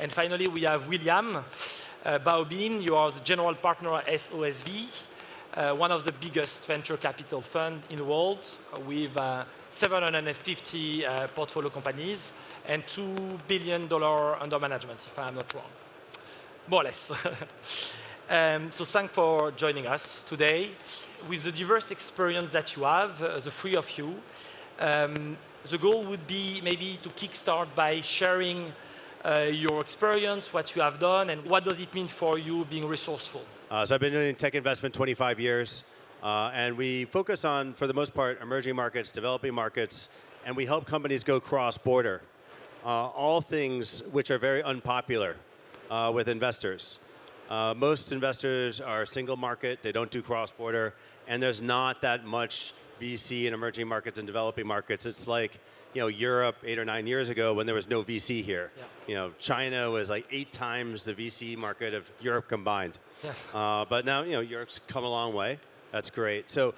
And finally, we have William Bao Bean. You are the general partner at SOSV, one of the biggest venture capital funds in the world, with 750 portfolio companies and $2 billion under management, if I'm not wrong. More or less. So thanks for joining us today. With the diverse experience that you have, the three of you, the goal would be maybe to kickstart by sharing your experience, what you have done, and what does it mean for you being resourceful? So I've been doing tech investment 25 years, and we focus on, for the most part, emerging markets, developing markets, and we help companies go cross-border. All things which are very unpopular with investors. Most investors are single market, they don't do cross-border, and there's not that much VC in emerging markets and developing markets. It's like, Europe 8 or 9 years ago when there was no VC here. Yeah. China was like 8 times the VC market of Europe combined. Yes. But now, Europe's come a long way. That's great. So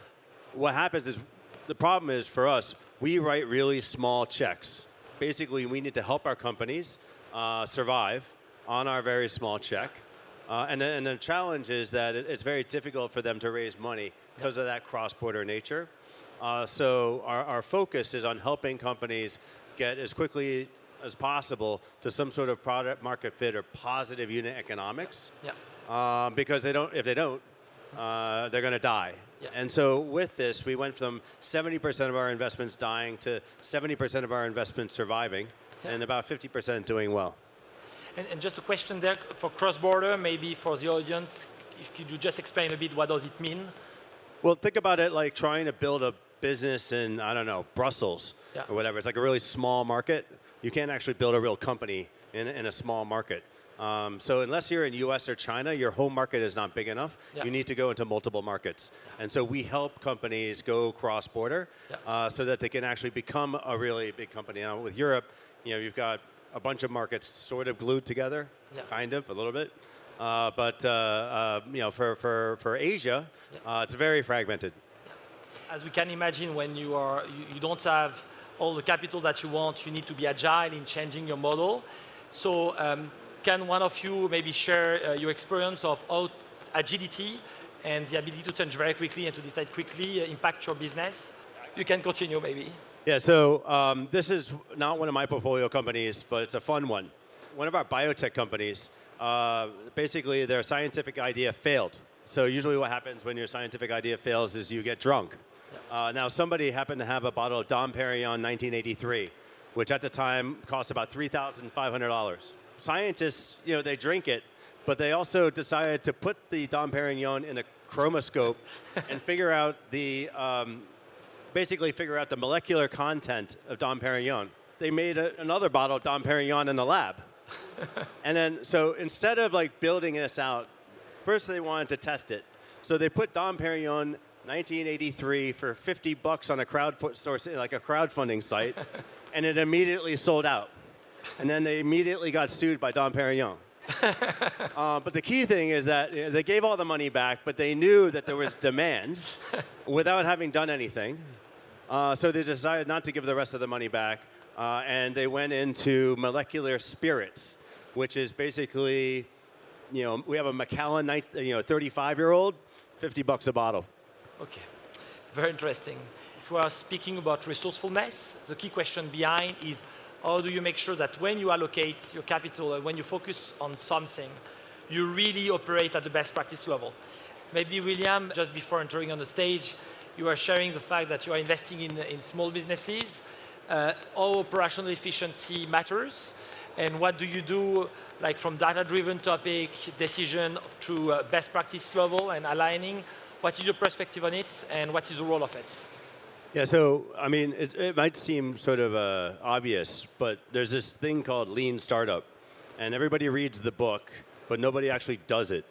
what happens is, the problem is for us, we write really small checks. Basically, we need to help our companies survive on our very small check. And the challenge is that it's very difficult for them to raise money because of that cross-border nature. So our focus is on helping companies get as quickly as possible to some sort of product market fit or positive unit economics. Yeah. Because if they don't, they're going to die. Yeah. And so with this, we went from 70% of our investments dying to 70% of our investments surviving, and about 50% doing well. And just a question there for cross-border, maybe for the audience, could you just explain a bit what does it mean? Well, think about it like trying to build a business in, I don't know, Brussels or whatever. It's like a really small market. You can't actually build a real company in a small market. So unless you're in US or China, your home market is not big enough. Yeah. You need to go into multiple markets. And so we help companies go cross-border so that they can actually become a really big company. Now with Europe, you've got a bunch of markets sort of glued together, kind of, a little bit. But for Asia, it's very fragmented. As we can imagine, when you don't have all the capital that you want, you need to be agile in changing your model. So can one of you maybe share your experience of how agility and the ability to change very quickly and to decide quickly impact your business? You can continue maybe. Yeah, so this is not one of my portfolio companies, but it's a fun one. One of our biotech companies, basically their scientific idea failed. So usually what happens when your scientific idea fails is you get drunk. Now somebody happened to have a bottle of Dom Perignon 1983, which at the time cost about $3,500. Scientists, they drink it, but they also decided to put the Dom Perignon in a chromoscope and figure out the molecular content of Dom Perignon. They made another bottle of Dom Perignon in the lab. And then, so instead of building this out, first they wanted to test it. So they put Dom Perignon 1983 for $50 on a crowdfunding site, and it immediately sold out. And then they immediately got sued by Dom Perignon. But the key thing is that they gave all the money back, but they knew that there was demand without having done anything. So they decided not to give the rest of the money back, and they went into molecular spirits, which is basically, we have a Macallan, 35-year-old, $50 a bottle. Okay, very interesting. If we are speaking about resourcefulness, the key question behind is how do you make sure that when you allocate your capital and when you focus on something, you really operate at the best practice level? Maybe William, just before entering on the stage, you are sharing the fact that you are investing in small businesses, how operational efficiency matters, and what do you do from data-driven topic decision to best practice level and aligning. What is your perspective on it, and what is the role of it? Yeah, so, I mean, it might seem sort of obvious, but there's this thing called lean startup, and everybody reads the book, but nobody actually does it.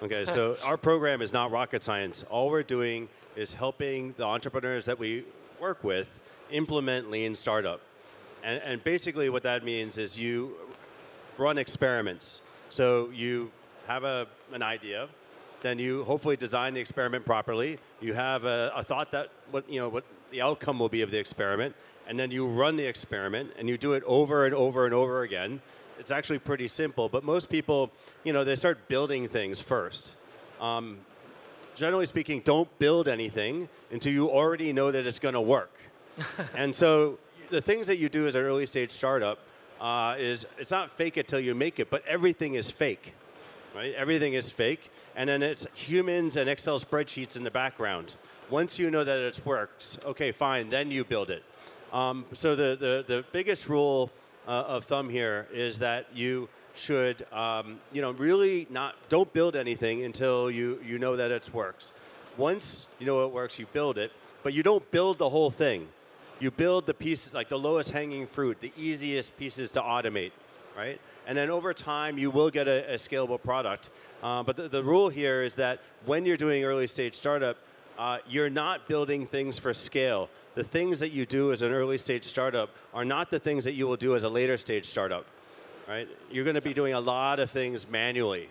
Okay, so our program is not rocket science. All we're doing is helping the entrepreneurs that we work with implement lean startup. And basically what that means is you run experiments. So you have an idea, then you hopefully design the experiment properly. You have a thought that what the outcome will be of the experiment, and then you run the experiment, and you do it over and over and over again it's actually pretty simple. But most people, they start building things first. Generally speaking, don't build anything until you already know that it's going to work. And so the things that you do as an early stage startup is it's not fake it till you make it, but everything is fake, right? Everything is fake, and then it's humans and Excel spreadsheets in the background. Once you know that it's worked, okay, fine, then you build it. So the biggest rule of thumb here is that you should really don't build anything until you know that it works. Once you know it works, you build it, but you don't build the whole thing. You build the pieces, like the lowest hanging fruit, the easiest pieces to automate, right? And then over time, you will get a scalable product. But the rule here is that when you're doing early stage startup, you're not building things for scale. The things that you do as an early stage startup are not the things that you will do as a later stage startup, right? You're going to be doing a lot of things manually.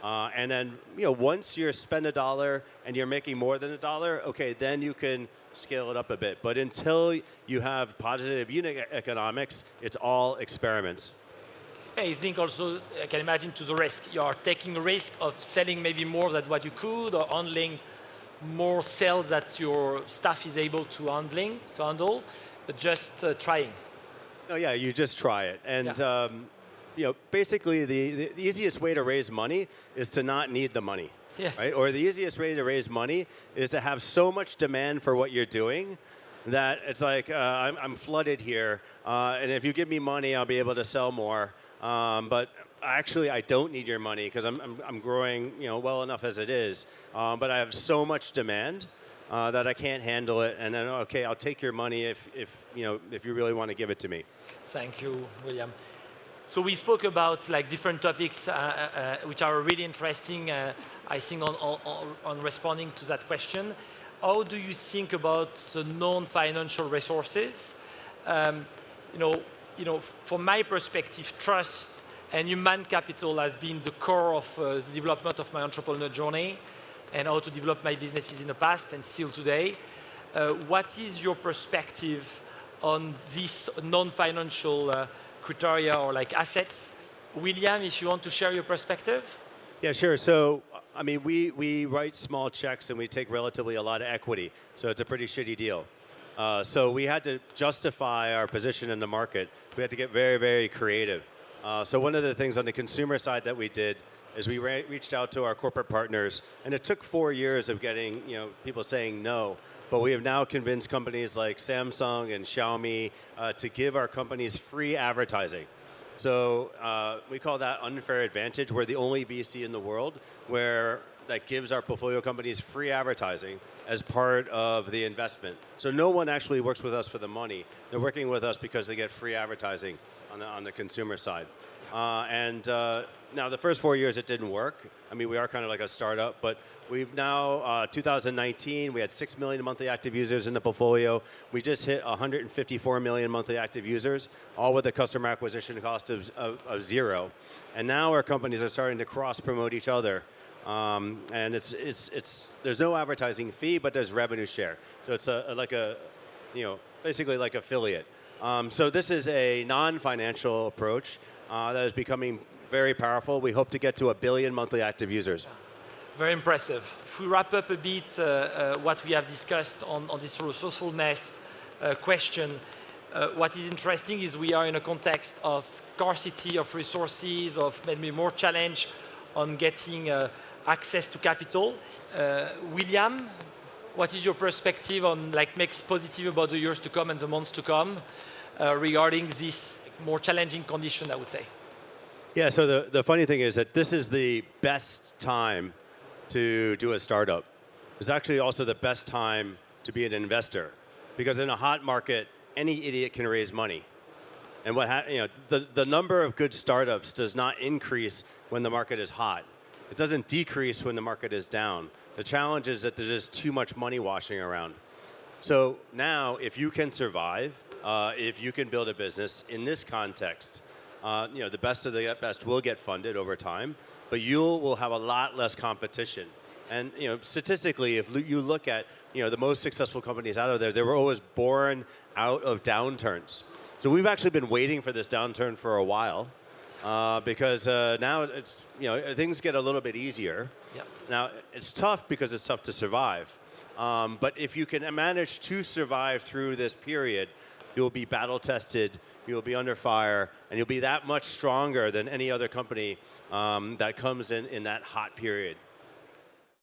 And then, once you spend $1 and you're making more than $1, okay, then you can scale it up a bit. But until you have positive unit economics, it's all experiments. Yeah, it's linked also, I can imagine, to the risk. You are taking a risk of selling maybe more than what you could, or handling more sales that your staff is able to handle, but just trying. Oh yeah, you just try it. And basically the easiest way to raise money is to not need the money. Yes. Right? Or the easiest way to raise money is to have so much demand for what you're doing that it's like, I'm flooded here, and if you give me money, I'll be able to sell more. But actually, I don't need your money because I'm growing, well enough as it is. But I have so much demand that I can't handle it, and then okay, I'll take your money if you really want to give it to me. Thank you, William. So we spoke about different topics which are really interesting. I think on responding to that question, how do you think about the non-financial resources? From my perspective, trust and human capital has been the core of the development of my entrepreneur journey and how to develop my businesses in the past and still today. What is your perspective on these non-financial criteria or assets? William, if you want to share your perspective. Yeah, sure. So, we write small checks and we take relatively a lot of equity. So it's a pretty shitty deal. So we had to justify our position in the market. We had to get very, very creative. So one of the things on the consumer side that we did is we reached out to our corporate partners, and it took 4 years of getting people saying no. But we have now convinced companies like Samsung and Xiaomi to give our companies free advertising. So we call that unfair advantage. We're the only VC in the world that gives our portfolio companies free advertising as part of the investment. So no one actually works with us for the money. They're working with us because they get free advertising on the consumer side. Now the first 4 years it didn't work. We are kind of like a startup, but we've now, 2019, we had 6 million monthly active users in the portfolio. We just hit 154 million monthly active users, all with a customer acquisition cost of zero. And now our companies are starting to cross-promote each other. And there's no advertising fee, but there's revenue share. So it's basically like affiliate. So this is a non-financial approach that is becoming very powerful. We hope to get to 1 billion monthly active users. Very impressive. If we wrap up a bit what we have discussed on this resourcefulness question, what is interesting is we are in a context of scarcity of resources, of maybe more challenge on getting access to capital. William, what is your perspective on makes positive about the years to come and the months to come regarding this more challenging condition, I would say? Yeah, so the funny thing is that this is the best time to do a startup. It's actually also the best time to be an investor, because in a hot market, any idiot can raise money. And the number of good startups does not increase when the market is hot. It doesn't decrease when the market is down. The challenge is that there's just too much money washing around. So now, if you can survive, if you can build a business in this context, the best of the best will get funded over time, but you will have a lot less competition. And statistically, if you look at the most successful companies out of there, they were always born out of downturns. So we've actually been waiting for this downturn for a while. because now it's, things get a little bit easier. Yep. Now, it's tough because it's tough to survive. But if you can manage to survive through this period, you'll be battle tested, you'll be under fire, and you'll be that much stronger than any other company that comes in that hot period.